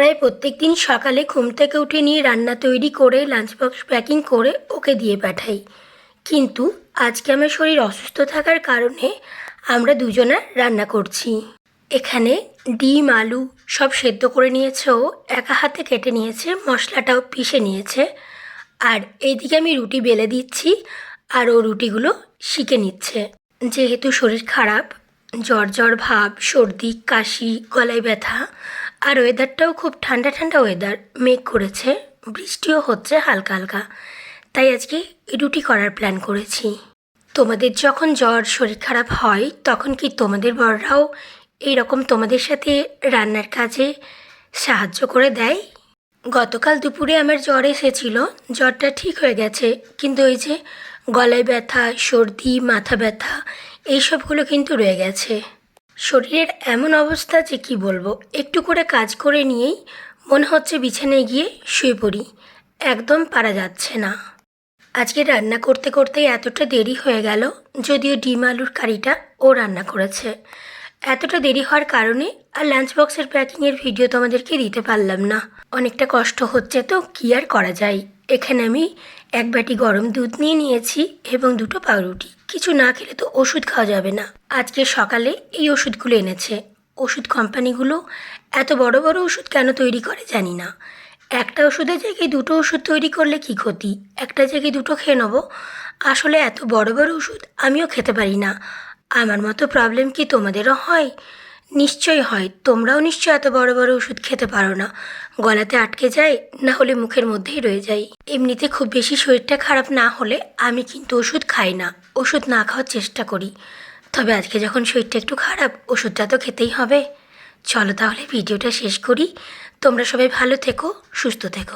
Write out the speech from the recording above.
প্রায় প্রত্যেকদিন সকালে ঘুম থেকে উঠে নিয়ে রান্না তৈরি করে লাঞ্চ বক্স প্যাকিং করে ওকে দিয়ে পাঠাই। কিন্তু আজকে আমার শরীর অসুস্থ থাকার কারণে আমরা দুজনা রান্না করছি। এখানে ডিম আলু সব সেদ্ধ করে নিয়েছে, ও একা হাতে কেটে নিয়েছে, মশলাটাও পিষে নিয়েছে। আর এইদিকে আমি রুটি বেলে দিচ্ছি, আর ও রুটিগুলো শিখে নিচ্ছে। যেহেতু শরীর খারাপ, জ্বর জ্বর ভাব, সর্দি কাশি, গলায় ব্যথা, আর ওয়েদারটাও খুব ঠান্ডা ঠান্ডা ওয়েদার, মেঘ করেছে, বৃষ্টিও হচ্ছে হালকা হালকা, তাই আজকে রুটি করার প্ল্যান করেছি। তোমাদের যখন জ্বর শরীর খারাপ হয় তখন কি তোমাদের বড়রাও এইরকম তোমাদের সাথে রান্নার কাজে সাহায্য করে দেয়? গতকাল দুপুরে আমার জ্বর এসেছিল, জ্বরটা ঠিক হয়ে গেছে, কিন্তু ওই যে গলায় ব্যথা, সর্দি, মাথা ব্যথা এইসবগুলো কিন্তু রয়ে গেছে। শরীরের এমন অবস্থা যে কি বলবো, একটু করে কাজ করে নিয়েই মনে হচ্ছে বিছানায় গিয়ে শুয়ে পড়ি, একদম পারা যাচ্ছে না। আজকে রান্না করতে করতেই এতটা দেরি হয়ে গেল, যদিও ডিম আলুর কারিটা ও রান্না করেছে। এতটা দেরি হওয়ার কারণে আর লাঞ্চ বক্সের প্যাকিংয়ের ভিডিও তোমাদেরকে দিতে পারলাম না। অনেকটা কষ্ট হচ্ছে, তো কী আর করা যায়। এখানে আমি এক বাটি গরম দুধ নিয়ে নিয়েছি এবং দুটো পাউরুটি। কিছু না খেলে তো ওষুধ খাওয়া যাবে না। আজকে সকালে এই ওষুধগুলো এনেছে। ওষুধ কোম্পানিগুলো এত বড় বড় ওষুধ কেন তৈরি করে জানি না। একটা ওষুধের জায়গায় দুটো ওষুধ তৈরি করলে কি ক্ষতি, একটা জায়গায় দুটো খেয়ে নেবো। আসলে এত বড় বড় ওষুধ আমিও খেতে পারি না। আমার মতো প্রবলেম কি তোমাদেরও হয়? নিশ্চয়ই হয়। তোমরাও নিশ্চয়ই এত বড় বড় ওষুধ খেতে পারো না, গলাতে আটকে যায়, না হলে মুখের মধ্যেই রয়ে যায়। এমনিতে খুব বেশি শরীরটা খারাপ না হলে আমি কিন্তু ওষুধ খাই না, ওষুধ না খাওয়ার চেষ্টা করি। তবে আজকে যখন শরীরটা একটু খারাপ, ওষুধটা তো খেতেই হবে। চলো তাহলে ভিডিওটা শেষ করি। তোমরা সবাই ভালো থেকো, সুস্থ থেকো।